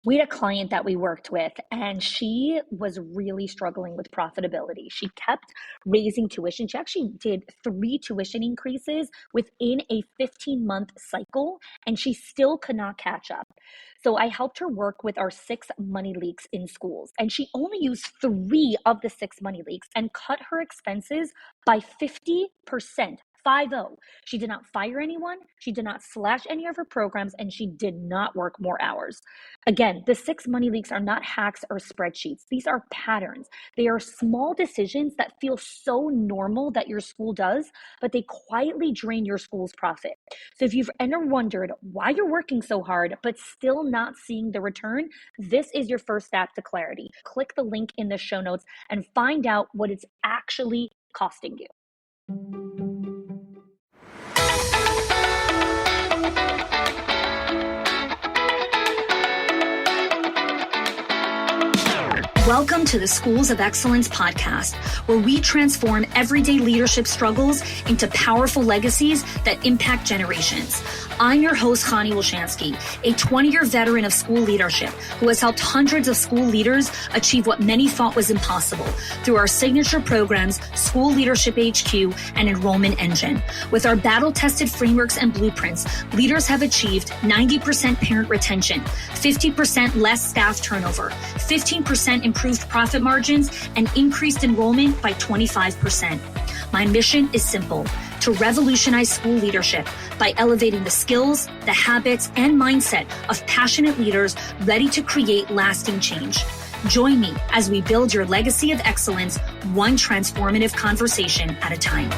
We had a client that we worked with, and she was really struggling with profitability. She kept raising tuition. She actually did 3 tuition increases within a 15-month cycle, and she still could not catch up. So I helped her work with our 6 money leaks in schools, and she only used 3 of the 6 money leaks and cut her expenses by 50%. 50. She did not fire anyone. She did not slash any of her programs, and she did not work more hours. Again, the 6 money leaks are not hacks or spreadsheets. These are patterns. They are small decisions that feel so normal that your school does, but they quietly drain your school's profit. So if you've ever wondered why you're working so hard, but still not seeing the return, this is your first step to clarity. Click the link in the show notes and find out what it's actually costing you. Welcome to the Schools of Excellence podcast, where we transform everyday leadership struggles into powerful legacies that impact generations. I'm your host, Chani Wilshansky, a 20-year veteran of school leadership who has helped hundreds of school leaders achieve what many thought was impossible through our signature programs, School Leadership HQ and Enrollment Engine. With our battle-tested frameworks and blueprints, leaders have achieved 90% parent retention, 50% less staff turnover, 15% improved profit margins, and increased enrollment by 25%. My mission is simple: to revolutionize school leadership by elevating the skills, the habits, and mindset of passionate leaders ready to create lasting change. Join me as we build your legacy of excellence, one transformative conversation at a time.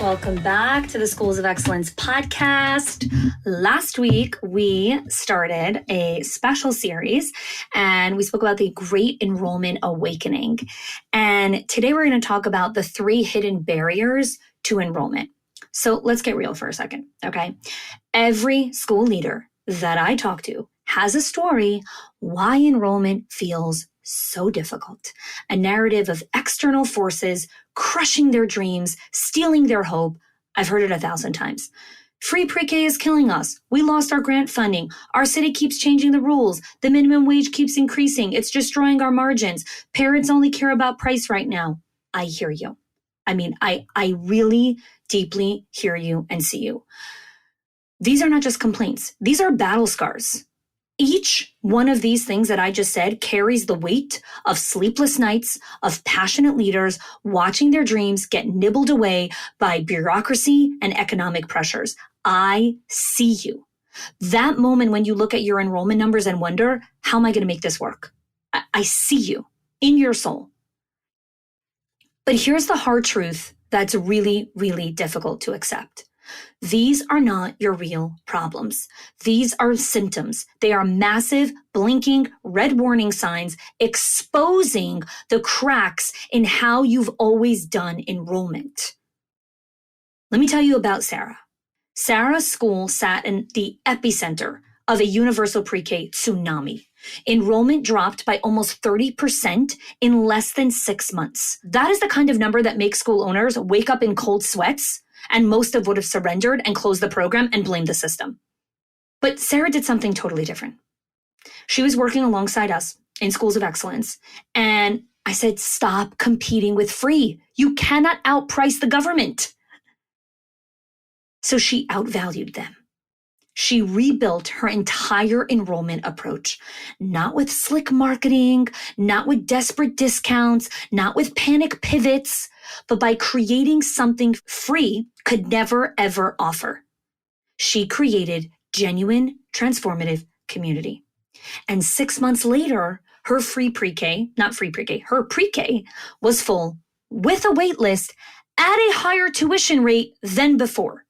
Welcome back to the Schools of Excellence podcast. Last week, we started a special series and we spoke about the Great Enrollment Awakening. And today we're going to talk about the 3 hidden barriers to enrollment. So let's get real for a second, okay? Every school leader that I talk to has a story why enrollment feels so difficult. A narrative of external forces crushing their dreams, stealing their hope. I've heard it 1,000 times. Free pre-K is killing us. We lost our grant funding. Our city keeps changing the rules. The minimum wage keeps increasing. It's destroying our margins. Parents only care about price right now. I hear you. I really deeply hear you and see you. These are not just complaints. These are battle scars. Each one of these things that I just said carries the weight of sleepless nights, of passionate leaders watching their dreams get nibbled away by bureaucracy and economic pressures. I see you. That moment when you look at your enrollment numbers and wonder, how am I going to make this work? I see you in your soul. But here's the hard truth that's really, really difficult to accept. These are not your real problems. These are symptoms. They are massive, blinking, red warning signs exposing the cracks in how you've always done enrollment. Let me tell you about Sarah. Sarah's school sat in the epicenter of a universal pre-K tsunami. Enrollment dropped by almost 30% in less than 6 months. That is the kind of number that makes school owners wake up in cold sweats, and most of would have surrendered and closed the program and blamed the system. But Sarah did something totally different. She was working alongside us in Schools of Excellence, and I said, stop competing with free. You cannot outprice the government. So she outvalued them. She rebuilt her entire enrollment approach, not with slick marketing, not with desperate discounts, not with panic pivots, but by creating something free could never, ever offer. She created genuine, transformative community. And 6 months later, her her pre-K was full with a wait list at a higher tuition rate than before.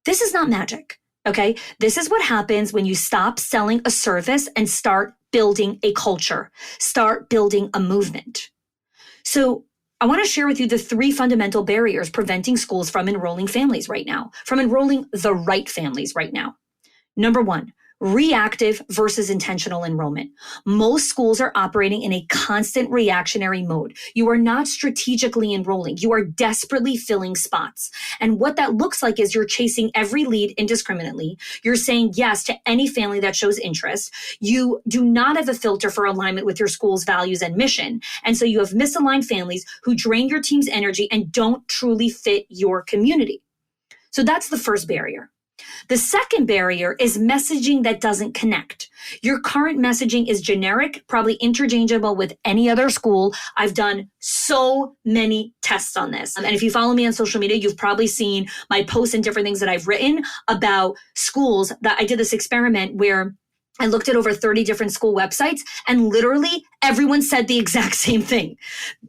This is not magic. Okay, this is what happens when you stop selling a service and start building a culture, start building a movement. So I want to share with you the 3 fundamental barriers preventing schools from enrolling families right now, from enrolling the right families right now. Number 1, Reactive versus intentional enrollment. Most schools are operating in a constant reactionary mode. You are not strategically enrolling. You are desperately filling spots. And what that looks like is you're chasing every lead indiscriminately. You're saying yes to any family that shows interest. You do not have a filter for alignment with your school's values and mission. And so you have misaligned families who drain your team's energy and don't truly fit your community. So that's the first barrier. The second barrier is messaging that doesn't connect. Your current messaging is generic, probably interchangeable with any other school. I've done so many tests on this. And if you follow me on social media, you've probably seen my posts and different things that I've written about schools that I did this experiment where I looked at over 30 different school websites and literally everyone said the exact same thing.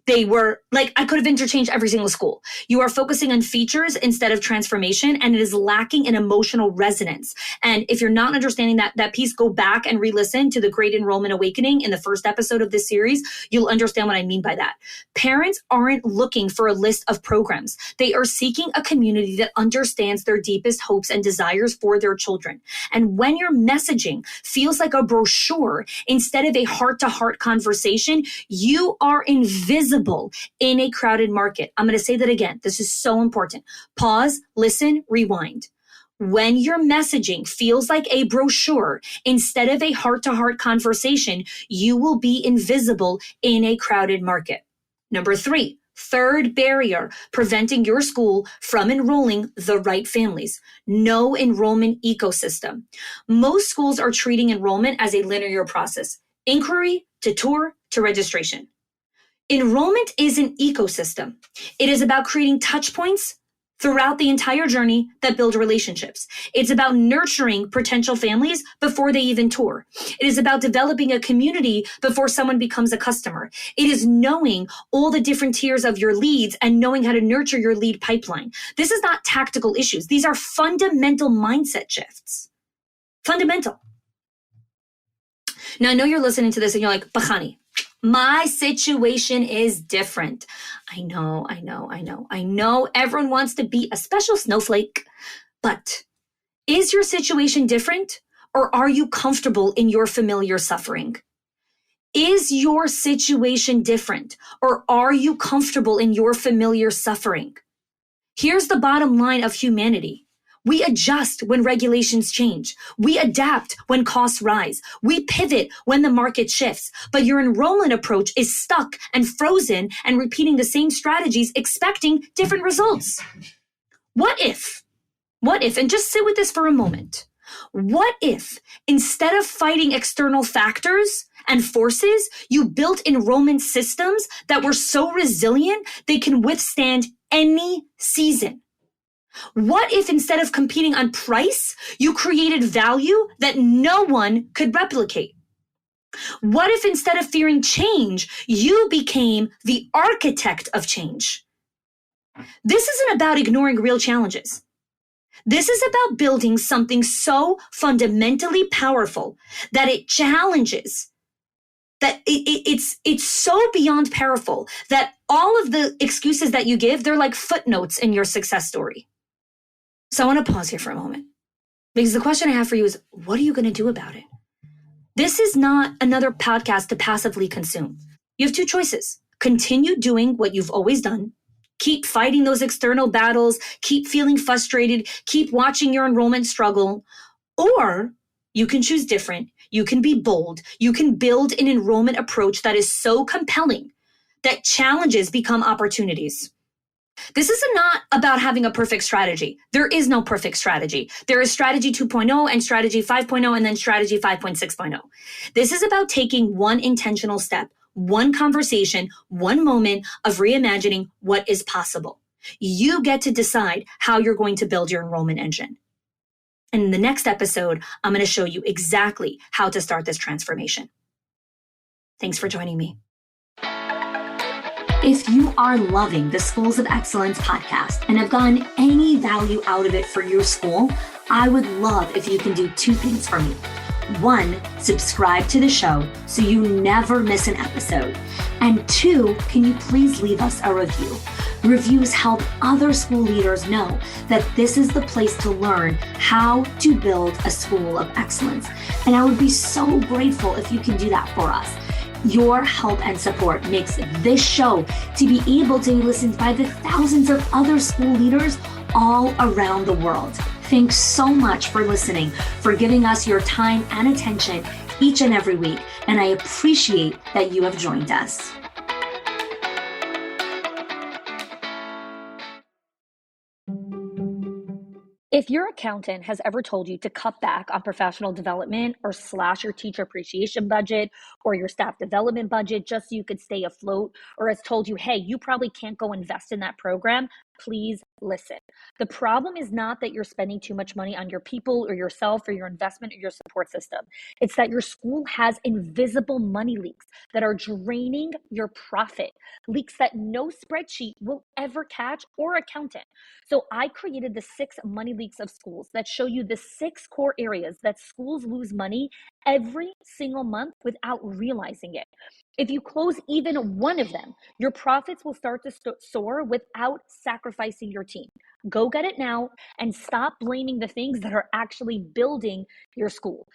They were like, I could have interchanged every single school. You are focusing on features instead of transformation, and it is lacking in emotional resonance. And if you're not understanding that piece, go back and re-listen to the Great Enrollment Awakening in the first episode of this series. You'll understand what I mean by that. Parents aren't looking for a list of programs. They are seeking a community that understands their deepest hopes and desires for their children. And when your messaging feels like a brochure instead of a heart-to-heart conversation, you are invisible in a crowded market. I'm going to say that again. This is so important. Pause, listen, rewind. When your messaging feels like a brochure instead of a heart-to-heart conversation, you will be invisible in a crowded market. Number 3. Third barrier preventing your school from enrolling the right families. No enrollment ecosystem. Most schools are treating enrollment as a linear process. Inquiry to tour to registration. Enrollment is an ecosystem. It is about creating touch points throughout the entire journey that build relationships. It's about nurturing potential families before they even tour. It is about developing a community before someone becomes a customer. It is knowing all the different tiers of your leads and knowing how to nurture your lead pipeline. This is not tactical issues. These are fundamental mindset shifts. Fundamental. Now, I know you're listening to this and you're like, Bahani, my situation is different. I know. Everyone wants to be a special snowflake, but is your situation different, or are you comfortable in your familiar suffering? Is your situation different, or are you comfortable in your familiar suffering? Here's the bottom line of humanity. We adjust when regulations change. We adapt when costs rise. We pivot when the market shifts. But your enrollment approach is stuck and frozen and repeating the same strategies, expecting different results. What if, and just sit with this for a moment. What if instead of fighting external factors and forces, you built enrollment systems that were so resilient they can withstand any season? What if instead of competing on price, you created value that no one could replicate? What if instead of fearing change, you became the architect of change? This isn't about ignoring real challenges. This is about building something so fundamentally powerful that it challenges, that it's so beyond powerful that all of the excuses that you give, they're like footnotes in your success story. So I want to pause here for a moment, because the question I have for you is, what are you going to do about it? This is not another podcast to passively consume. You have two choices. Continue doing what you've always done. Keep fighting those external battles. Keep feeling frustrated. Keep watching your enrollment struggle. Or you can choose different. You can be bold. You can build an enrollment approach that is so compelling that challenges become opportunities. This is not about having a perfect strategy. There is no perfect strategy. There is strategy 2.0 and strategy 5.0 and then strategy 5.6.0. This is about taking one intentional step, one conversation, one moment of reimagining what is possible. You get to decide how you're going to build your enrollment engine. And in the next episode, I'm going to show you exactly how to start this transformation. Thanks for joining me. If you are loving the Schools of Excellence podcast and have gotten any value out of it for your school, I would love if you can do two things for me. 1, subscribe to the show so you never miss an episode. And 2, can you please leave us a review? Reviews help other school leaders know that this is the place to learn how to build a school of excellence. And I would be so grateful if you can do that for us. Your help and support makes this show to be able to be listened by the thousands of other school leaders all around the world. Thanks so much for listening, for giving us your time and attention each and every week. And I appreciate that you have joined us. If your accountant has ever told you to cut back on professional development or slash your teacher appreciation budget or your staff development budget just so you could stay afloat, or has told you, hey, you probably can't go invest in that program, please listen. The problem is not that you're spending too much money on your people or yourself or your investment or your support system. It's that your school has invisible money leaks that are draining your profit, leaks that no spreadsheet will ever catch or accountant. So I created the 6 money leaks of schools that show you the 6 core areas that schools lose money every single month without realizing it. If you close even one of them, your profits will start to soar without sacrificing your team. Go get it now and stop blaming the things that are actually building your school.